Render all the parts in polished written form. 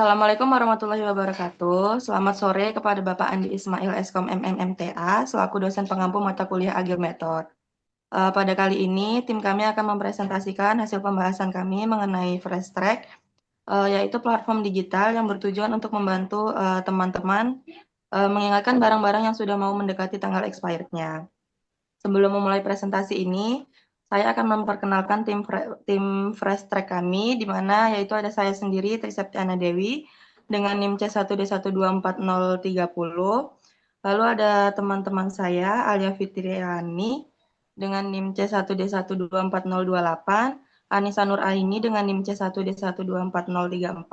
Assalamualaikum warahmatullahi wabarakatuh. Selamat sore kepada Bapak Andi Ismail Eskom MMMTA selaku dosen pengampu mata kuliah Agile Method. Pada kali ini tim kami akan mempresentasikan hasil pembahasan kami mengenai Fresh Track, yaitu platform digital yang bertujuan untuk membantu teman-teman mengingatkan barang-barang yang sudah mau mendekati tanggal expirednya. Sebelum memulai presentasi ini, saya akan memperkenalkan tim Fresh Track kami, di mana yaitu ada saya sendiri, Triseptiana Dewi, dengan NIM C1D1240310. Lalu ada teman-teman saya, Alia Fitriani, dengan NIM C1D12408, Anissa Nur Aini dengan NIM C1D12404,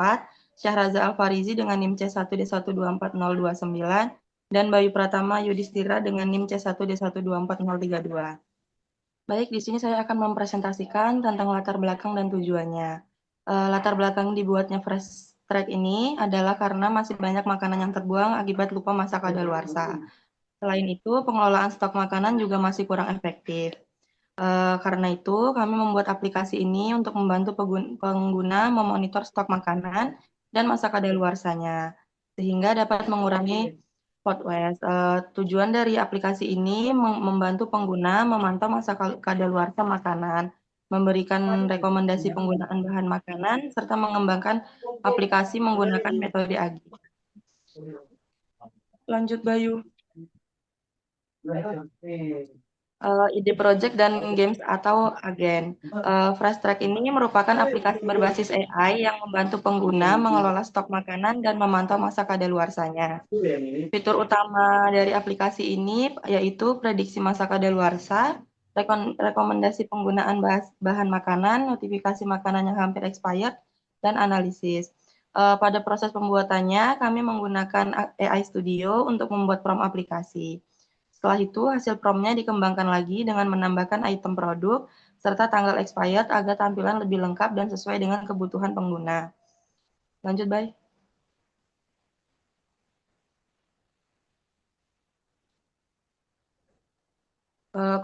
Syahraza Alfarizi dengan NIM C1D12409, dan Bayu Pratama Yudhistira dengan NIM C1D1240332. Baik, di sini saya akan mempresentasikan tentang latar belakang dan tujuannya. Latar belakang dibuatnya Fresh Track ini adalah karena masih banyak makanan yang terbuang akibat lupa masa kadaluarsa. Selain itu, pengelolaan stok makanan juga masih kurang efektif. Karena itu, kami membuat aplikasi ini untuk membantu pengguna memonitor stok makanan dan masa kadaluarsanya, sehingga dapat mengurangi food waste. Tujuan dari aplikasi ini membantu pengguna memantau masa kadaluarsa makanan, memberikan rekomendasi penggunaan bahan makanan, serta mengembangkan aplikasi menggunakan metode Agile. Lanjut, Bayu. Ide project dan games atau agen. Fresh Track ini merupakan aplikasi berbasis AI yang membantu pengguna mengelola stok makanan dan memantau masa kadaluarsanya. Fitur utama dari aplikasi ini yaitu prediksi masa kadaluarsa, rekomendasi penggunaan bahan makanan, notifikasi makanan yang hampir expired, dan analisis. Pada proses pembuatannya, kami menggunakan AI Studio untuk membuat prompt aplikasi. Setelah itu, hasil prompt-nya dikembangkan lagi dengan menambahkan item produk serta tanggal expired agar tampilan lebih lengkap dan sesuai dengan kebutuhan pengguna. Lanjut, Bay.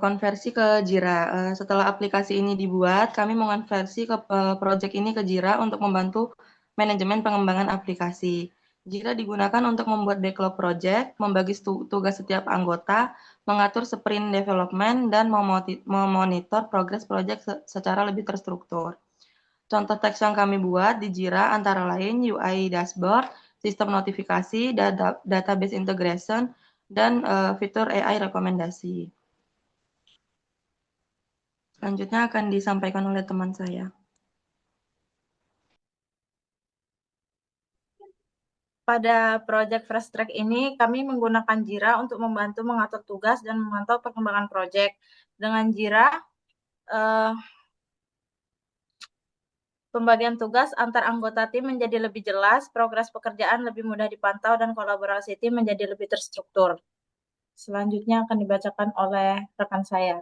Konversi ke Jira. Setelah aplikasi ini dibuat, kami mengonversi ke project ini ke Jira untuk membantu manajemen pengembangan aplikasi. Jira digunakan untuk membuat backlog project, membagi tugas setiap anggota, mengatur sprint development, dan memonitor progres project secara lebih terstruktur. Contoh teks yang kami buat di Jira antara lain UI dashboard, sistem notifikasi, database integration, dan fitur AI rekomendasi. Selanjutnya akan disampaikan oleh teman saya. Pada proyek Fresh Track ini, kami menggunakan Jira untuk membantu mengatur tugas dan memantau perkembangan proyek. Dengan Jira, pembagian tugas antar anggota tim menjadi lebih jelas, progres pekerjaan lebih mudah dipantau, dan kolaborasi tim menjadi lebih terstruktur. Selanjutnya akan dibacakan oleh rekan saya.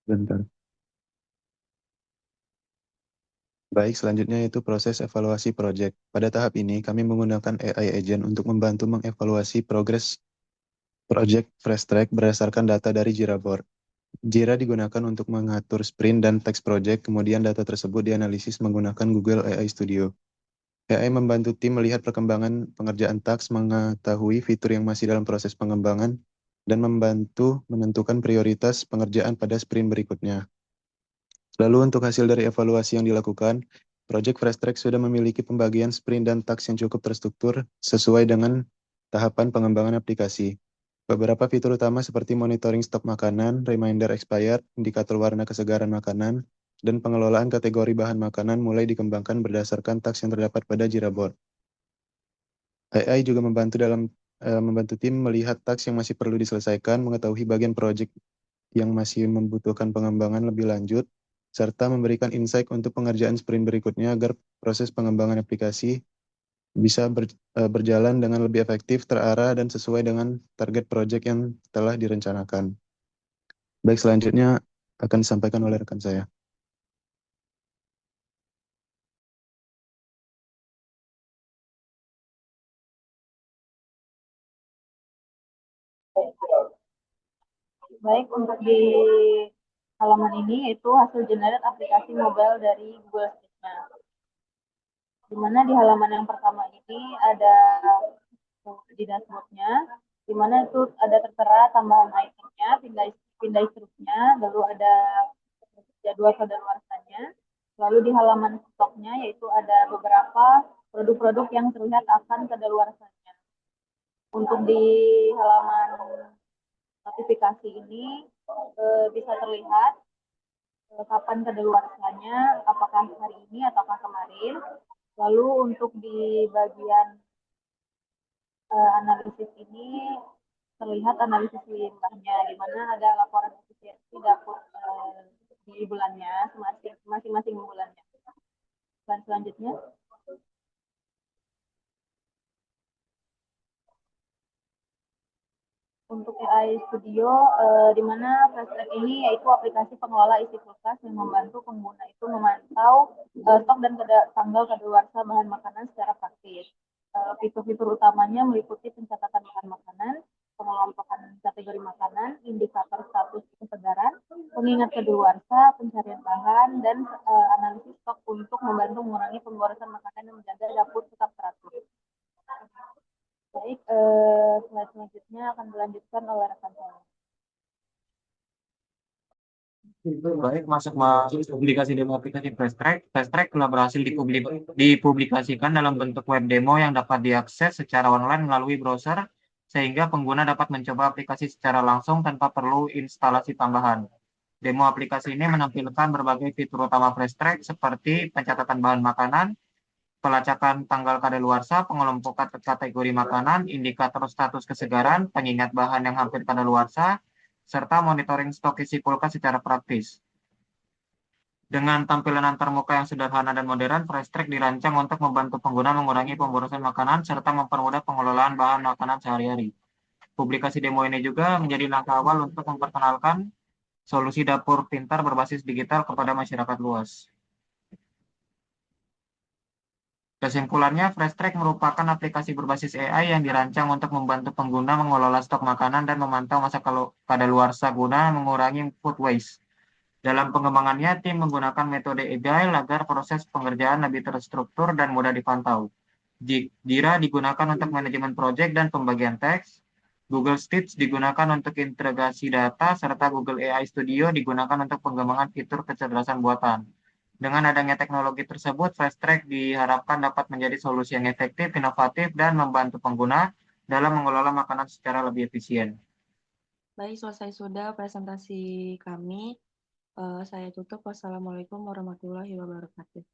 Bentar. Baik, selanjutnya itu proses evaluasi proyek. Pada tahap ini, kami menggunakan AI Agent untuk membantu mengevaluasi progres proyek Fresh Track berdasarkan data dari Jira Board. Jira digunakan untuk mengatur sprint dan teks project, kemudian data tersebut dianalisis menggunakan Google AI Studio. AI membantu tim melihat perkembangan pengerjaan taks, mengetahui fitur yang masih dalam proses pengembangan, dan membantu menentukan prioritas pengerjaan pada sprint berikutnya. Lalu untuk hasil dari evaluasi yang dilakukan, Project Fresh Track sudah memiliki pembagian sprint dan taks yang cukup terstruktur sesuai dengan tahapan pengembangan aplikasi. Beberapa fitur utama seperti monitoring stok makanan, reminder expired, indikator warna kesegaran makanan, dan pengelolaan kategori bahan makanan mulai dikembangkan berdasarkan taks yang terdapat pada Jira Board. AI juga membantu tim melihat taks yang masih perlu diselesaikan, mengetahui bagian proyek yang masih membutuhkan pengembangan lebih lanjut, serta memberikan insight untuk pengerjaan sprint berikutnya agar proses pengembangan aplikasi bisa berjalan dengan lebih efektif, terarah, dan sesuai dengan target proyek yang telah direncanakan. Baik, selanjutnya akan disampaikan oleh rekan saya. Baik, untuk di halaman ini yaitu hasil generate aplikasi mobile dari Google Sheets-nya. Di mana di halaman yang pertama ini ada di dashboard-nya, di mana itu ada tertera tambahan itemnya, pindah struknya, lalu ada jadwal kadaluarsanya. Lalu di halaman stoknya yaitu ada beberapa produk-produk yang terlihat akan kadaluarsanya. Untuk di halaman notifikasi ini bisa terlihat kapan kadaluarsanya, apakah hari ini ataukah kemarin. Lalu untuk di bagian analisis ini terlihat analisis limbahnya, di mana ada laporan efisiensi dapur di bulannya, masing-masing bulannya. Dan selanjutnya, untuk AI Studio, di mana Fasttrack ini yaitu aplikasi pengelola isi kulkas yang membantu pengguna itu memantau stok dan tanggal kadaluarsa bahan makanan secara praktis. Fitur-fitur utamanya meliputi pencatatan bahan makanan, pengelompokan kategori makanan, indikator status kesegaran, pengingat kadaluarsa, pencarian bahan, dan analisis stok untuk membantu mengurangi pemborosan makanan dan menjaga dapur tetap teratur. Baik, slide selanjutnya akan dilanjutkan oleh rekan saya. Baik, masuk publikasi demo aplikasi Fasttrack. Fasttrack telah berhasil dipublikasikan dalam bentuk web demo yang dapat diakses secara online melalui browser, sehingga pengguna dapat mencoba aplikasi secara langsung tanpa perlu instalasi tambahan. Demo aplikasi ini menampilkan berbagai fitur utama Fasttrack seperti pencatatan bahan makanan, pelacakan tanggal kadaluarsa, pengelompokan kategori makanan, indikator status kesegaran, pengingat bahan yang hampir kadaluarsa, serta monitoring stok isi kulkas secara praktis. Dengan tampilan antarmuka yang sederhana dan modern, Fasttrack dirancang untuk membantu pengguna mengurangi pemborosan makanan serta mempermudah pengelolaan bahan makanan sehari-hari. Publikasi demo ini juga menjadi langkah awal untuk memperkenalkan solusi dapur pintar berbasis digital kepada masyarakat luas. Kesimpulannya, Fasttrack merupakan aplikasi berbasis AI yang dirancang untuk membantu pengguna mengelola stok makanan dan memantau masa kadaluarsa guna mengurangi food waste. Dalam pengembangannya, tim menggunakan metode Agile agar proses pengerjaan lebih terstruktur dan mudah dipantau. Jira digunakan untuk manajemen proyek dan pembagian teks, Google Sheets digunakan untuk integrasi data, serta Google AI Studio digunakan untuk pengembangan fitur kecerdasan buatan. Dengan adanya teknologi tersebut, Fasttrack diharapkan dapat menjadi solusi yang efektif, inovatif, dan membantu pengguna dalam mengelola makanan secara lebih efisien. Baik, selesai sudah presentasi kami. Saya tutup. Wassalamualaikum warahmatullahi wabarakatuh.